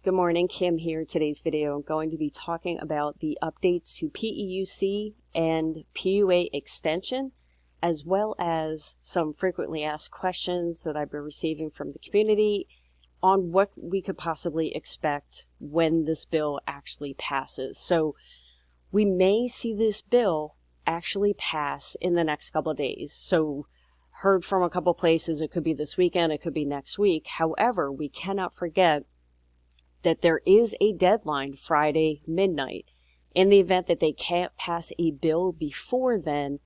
Good morning, Kim here. Today's video, I'm going to be talking about the updates to PEUC and PUA extension, as well as some frequently asked questions that I've been receiving from the community on what we could possibly expect when this bill actually passes. So we may see this bill actually pass in the next couple of days. So heard from a couple places, it could be this weekend, it could be next week. However, we cannot forget that there is a deadline Friday midnight. In the event that they can't pass a bill before then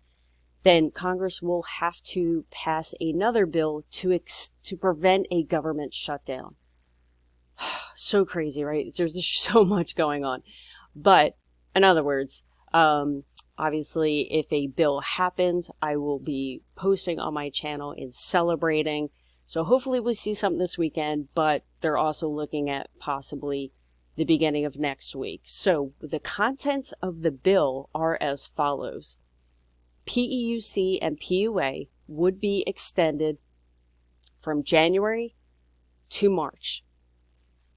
Congress will have to pass another bill to prevent a government shutdown. So crazy, right? There's just so much going on. But in other words, obviously, if a bill happens, I will be posting on my channel and celebrating. So hopefully we'll see something this weekend, but they're also looking at possibly the beginning of next week. So the contents of the bill are as follows. PEUC and PUA would be extended from January to March.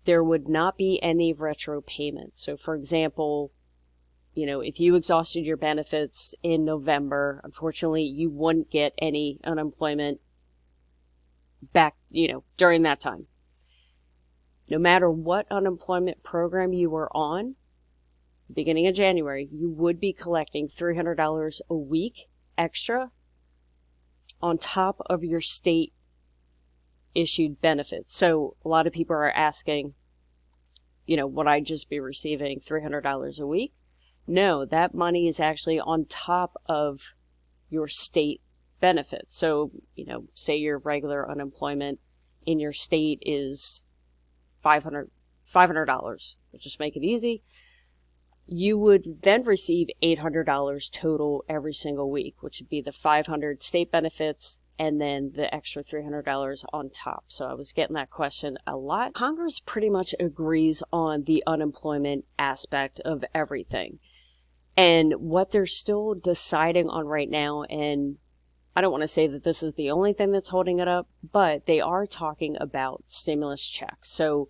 There would not be any retro payments. So for example, if you exhausted your benefits in November, unfortunately, you wouldn't get any unemployment back, during that time. No matter what unemployment program you were on, beginning of January, you would be collecting $300 a week extra on top of your state issued benefits. So a lot of people are asking, would I just be receiving $300 a week? No, that money is actually on top of your state benefits. So, say your regular unemployment in your state is $500. We'll just make it easy. You would then receive $800 total every single week, which would be the $500 state benefits and then the extra $300 on top. So I was getting that question a lot. Congress pretty much agrees on the unemployment aspect of everything. And what they're still deciding on right now, and I don't want to say that this is the only thing that's holding it up, but they are talking about stimulus checks. So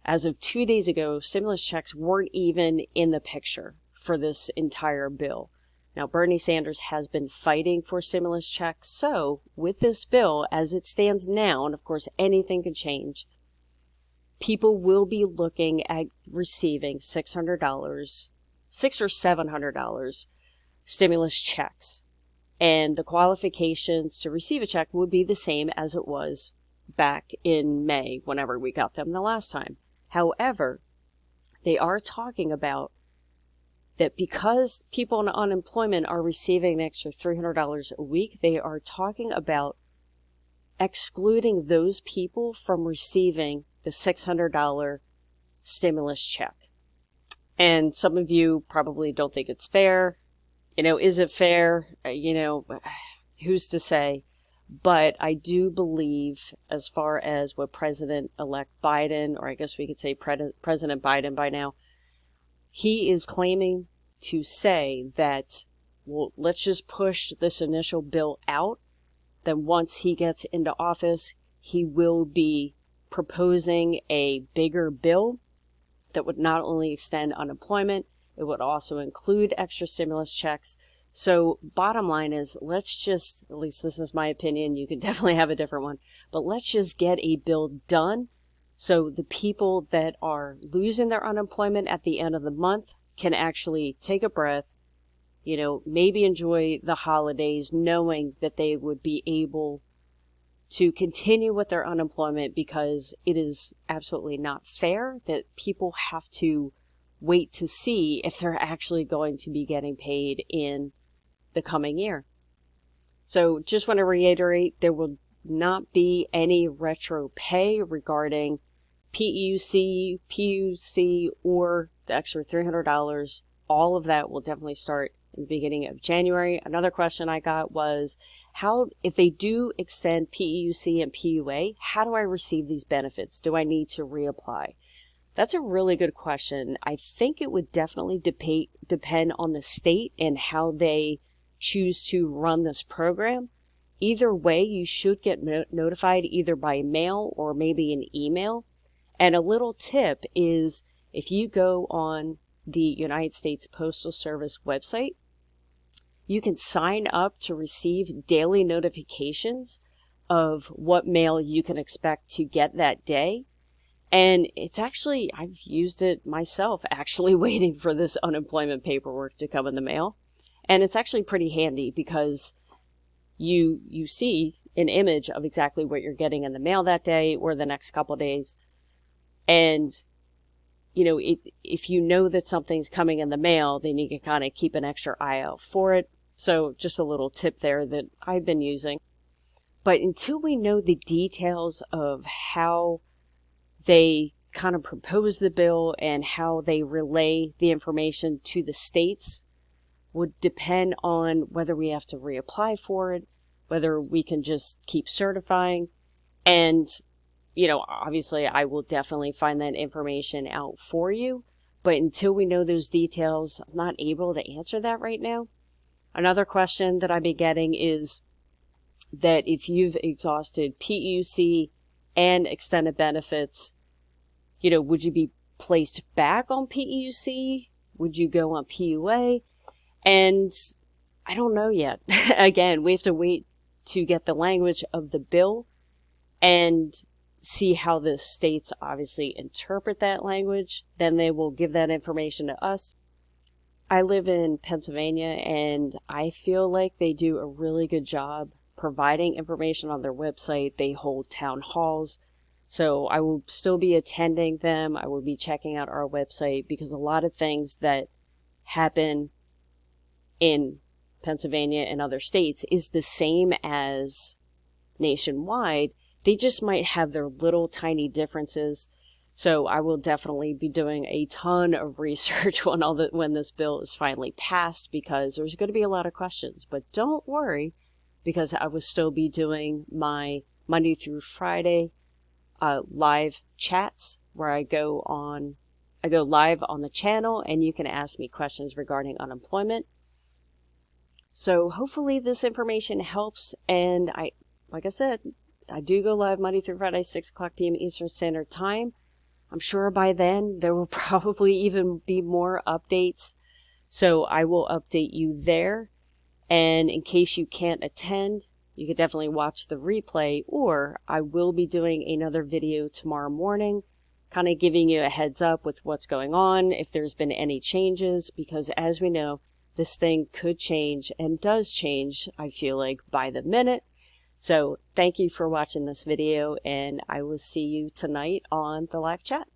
as of 2 days ago, stimulus checks weren't even in the picture for this entire bill. Now, Bernie Sanders has been fighting for stimulus checks. So with this bill, as it stands now, and of course anything can change, people will be looking at receiving $600, $600 or $700 stimulus checks. And the qualifications to receive a check would be the same as it was back in May, whenever we got them the last time. However, they are talking about that because people on unemployment are receiving an extra $300 a week, they are talking about excluding those people from receiving the $600 stimulus check. And some of you probably don't think it's fair. Is it fair? Who's to say? But I do believe, as far as what President-elect Biden, or I guess we could say President Biden by now, he is claiming to say that, well, let's just push this initial bill out. Then once he gets into office, he will be proposing a bigger bill that would not only extend unemployment, it would also include extra stimulus checks. So bottom line is, let's just, at least this is my opinion, you can definitely have a different one, but let's just get a bill done so the people that are losing their unemployment at the end of the month can actually take a breath, maybe enjoy the holidays knowing that they would be able to continue with their unemployment, because it is absolutely not fair that people have to wait to see if they're actually going to be getting paid in the coming year. So just want to reiterate, there will not be any retro pay regarding PEUC, PUC, or the extra $300. All of that will definitely start in the beginning of January. Another question I got was, if they do extend PEUC and PUA, how do I receive these benefits? Do I need to reapply? That's a really good question. I think it would definitely depend on the state and how they choose to run this program. Either way, you should get notified either by mail or maybe an email. And a little tip is if you go on the United States Postal Service website, you can sign up to receive daily notifications of what mail you can expect to get that day. And it's actually, I've used it myself, actually waiting for this unemployment paperwork to come in the mail. And it's actually pretty handy because you see an image of exactly what you're getting in the mail that day or the next couple of days. And, you know, if you know that something's coming in the mail, then you can kind of keep an extra eye out for it. So just a little tip there that I've been using. But until we know the details of how they kind of propose the bill and how they relay the information to the states would depend on whether we have to reapply for it, whether we can just keep certifying. And, you know, obviously I will definitely find that information out for you. But until we know those details, I'm not able to answer that right now. Another question that I've been getting is that if you've exhausted PEUC and extended benefits, you know, would you be placed back on PEUC? Would you go on PUA? And I don't know yet. Again, we have to wait to get the language of the bill and see how the states obviously interpret that language. Then they will give that information to us. I live in Pennsylvania, and I feel like they do a really good job providing information on their website. They hold town halls. So I will still be attending them. I will be checking out our website because a lot of things that happen in Pennsylvania and other states is the same as nationwide. They just might have their little tiny differences. So I will definitely be doing a ton of research when this bill is finally passed, because there's going to be a lot of questions. But don't worry, because I will still be doing my Monday through Friday live chats where I go live on the channel and you can ask me questions regarding unemployment. So hopefully this information helps. And like I said, I do go live Monday through Friday, 6 o'clock p.m. Eastern Standard Time. I'm sure by then there will probably even be more updates. So I will update you there. And in case you can't attend, you could definitely watch the replay, or I will be doing another video tomorrow morning, kind of giving you a heads up with what's going on, if there's been any changes, because as we know, this thing could change and does change, I feel like, by the minute. So thank you for watching this video, and I will see you tonight on the live chat.